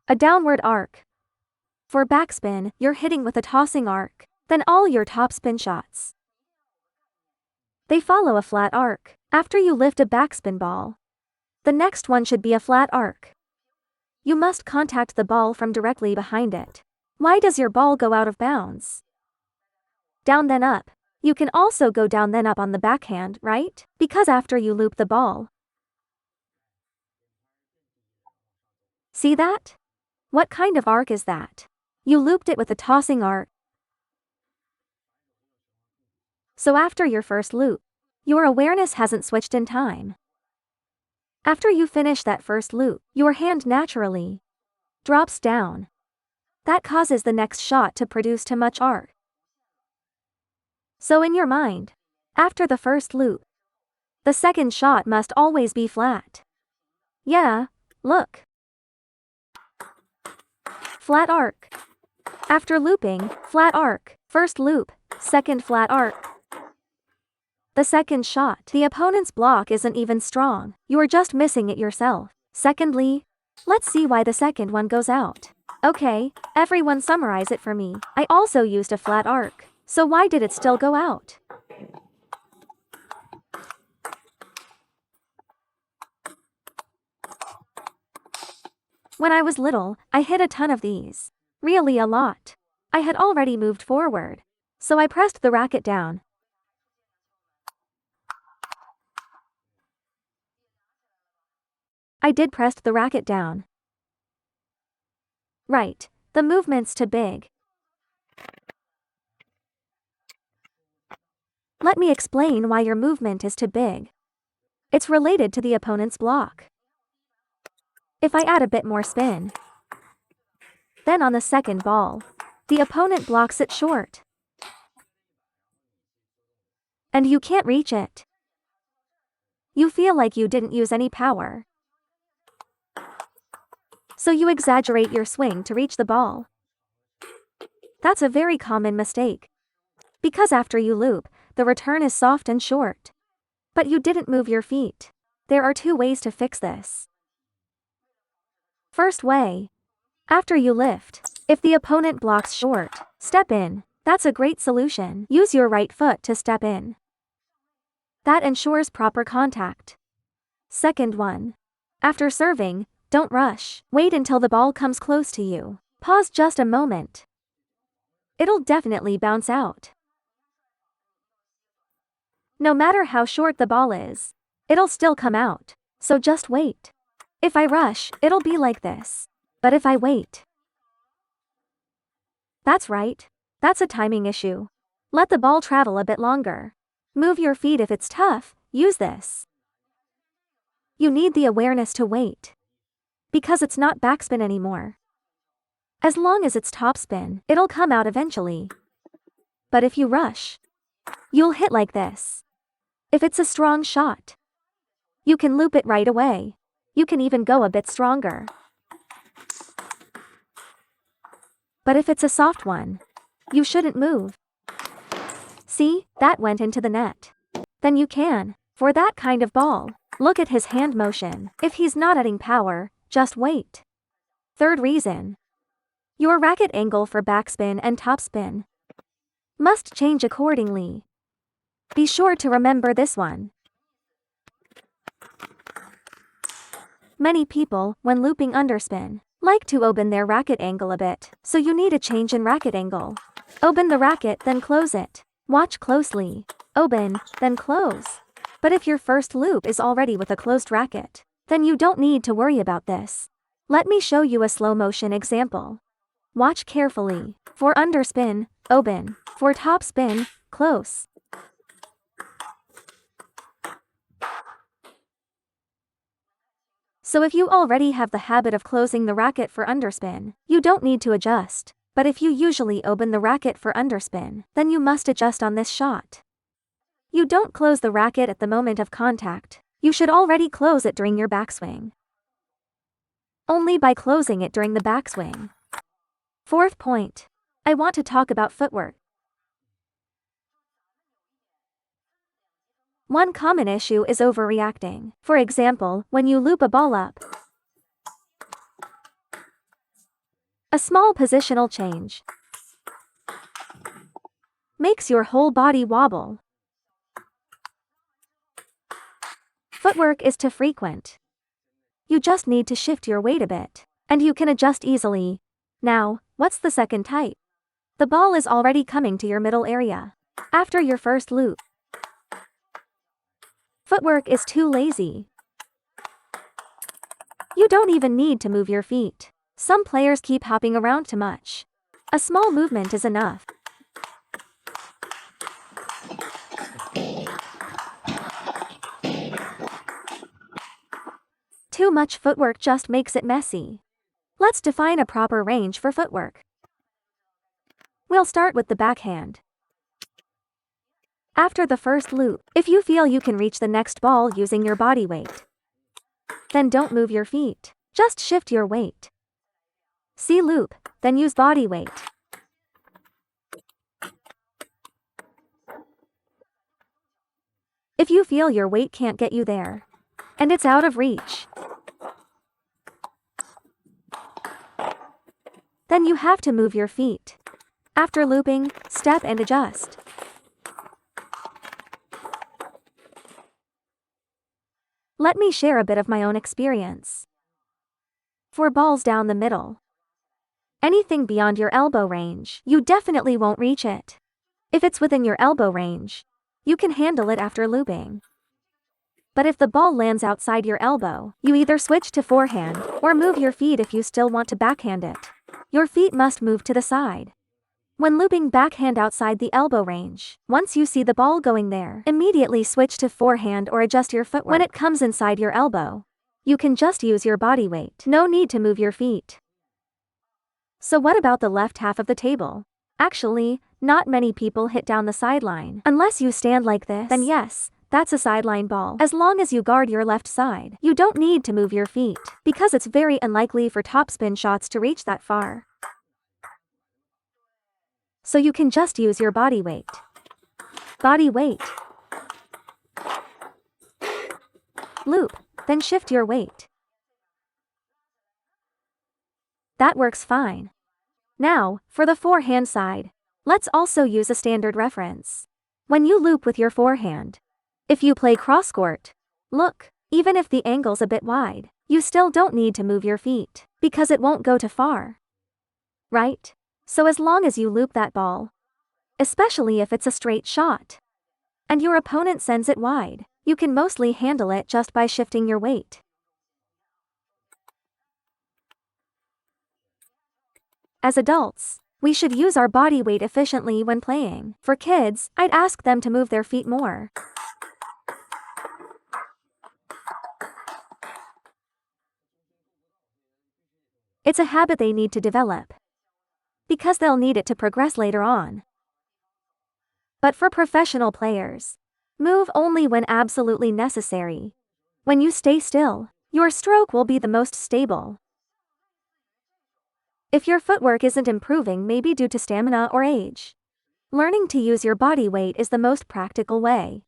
A downward arc. For backspin, you're hitting with a tossing arc, then all your topspin shots. They follow a flat arc. After you lift a backspin ball, the next one should be a flat arc. You must contact the ball from directly behind it. Why does your ball go out of bounds? Down then up. You can also go down then up on the backhand, right? Because after you loop the ball. See that? What kind of arc is that? You looped it with a tossing arc. So after your first loop, your awareness hasn't switched in time. After you finish that first loop, your hand naturally drops down. That causes the next shot to produce too much arc. So in your mind, after the first loop, the second shot must always be flat. Yeah, look. Flat arc. After looping, flat arc, first loop, second flat arc. The second shot, the opponent's block isn't even strong, you're just missing it yourself. Secondly, let's see why the second one goes out. Okay, everyone summarize it for me. I also used a flat arc, so why did it still go out? When I was little, I hit a ton of these. Really a lot. I had already moved forward, so I pressed the racket down. I did pressed the racket down. Right, the movement's too big. Let me explain why your movement is too big. It's related to the opponent's block. If I add a bit more spin, then on the second ball, the opponent blocks it short. And you can't reach it. You feel like you didn't use any power. So you exaggerate your swing to reach the ball. That's a very common mistake. Because after you loop, the return is soft and short. But you didn't move your feet. There are two ways to fix this. First way. After you lift, if the opponent blocks short, step in. That's a great solution. Use your right foot to step in. That ensures proper contact. Second one. After serving, don't rush. Wait until the ball comes close to you. Pause just a moment. It'll definitely bounce out. No matter how short the ball is, it'll still come out. So just wait. If I rush, it'll be like this. But if I wait. That's right. That's a timing issue. Let the ball travel a bit longer. Move your feet if it's tough, use this. You need the awareness to wait. Because it's not backspin anymore. As long as it's topspin, it'll come out eventually. But if you rush, you'll hit like this. If it's a strong shot, you can loop it right away. You can even go a bit stronger. But if it's a soft one, you shouldn't move. See, that went into the net. Then you can. For that kind of ball, look at his hand motion. If he's not adding power, just wait. Third reason. Your racket angle for backspin and topspin must change accordingly. Be sure to remember this one. Many people, when looping underspin, like to open their racket angle a bit, so you need a change in racket angle. Open the racket, then close it. Watch closely. Open, then close. But if your first loop is already with a closed racket, then you don't need to worry about this. Let me show you a slow motion example. Watch carefully. For underspin, open. For topspin, close. So if you already have the habit of closing the racket for underspin, you don't need to adjust. But if you usually open the racket for underspin, then you must adjust on this shot. You don't close the racket at the moment of contact. You should already close it during your backswing. Only by closing it during the backswing. Fourth point. I want to talk about footwork. One common issue is overreacting. For example, when you loop a ball up, A small positional change makes your whole body wobble. Footwork is too frequent. You just need to shift your weight a bit, and you can adjust easily. Now, what's the second type? The ball is already coming to your middle area. After your first loop, footwork is too lazy. You don't even need to move your feet. Some players keep hopping around too much. A small movement is enough. Too much footwork just makes it messy. Let's define a proper range for footwork. We'll start with the backhand. After the first loop, if you feel you can reach the next ball using your body weight, then don't move your feet. Just shift your weight. See loop, then use body weight. If you feel your weight can't get you there, and it's out of reach, then you have to move your feet. After looping, step and adjust. Let me share a bit of my own experience. For balls down the middle, anything beyond your elbow range, you definitely won't reach it. If it's within your elbow range, you can handle it after looping. But if the ball lands outside your elbow, you either switch to forehand or move your feet if you still want to backhand it. Your feet must move to the side. When looping backhand outside the elbow range, once you see the ball going there, immediately switch to forehand or adjust your footwork. When it comes inside your elbow, you can just use your body weight. No need to move your feet. So what about the left half of the table? Actually, not many people hit down the sideline. Unless you stand like this, then yes, that's a sideline ball. As long as you guard your left side, you don't need to move your feet, because it's very unlikely for topspin shots to reach that far. So you can just use your body weight. Body weight. Loop, then shift your weight. That works fine. Now, for the forehand side, let's also use a standard reference. When you loop with your forehand, if you play cross court, look, even if the angle's a bit wide, you still don't need to move your feet, because it won't go too far. Right? So as long as you loop that ball, especially if it's a straight shot, and your opponent sends it wide, you can mostly handle it just by shifting your weight. As adults, we should use our body weight efficiently when playing. For kids, I'd ask them to move their feet more. It's a habit they need to develop, because they'll need it to progress later on. But for professional players, move only when absolutely necessary. When you stay still, your stroke will be the most stable. If your footwork isn't improving, maybe due to stamina or age, learning to use your body weight is the most practical way.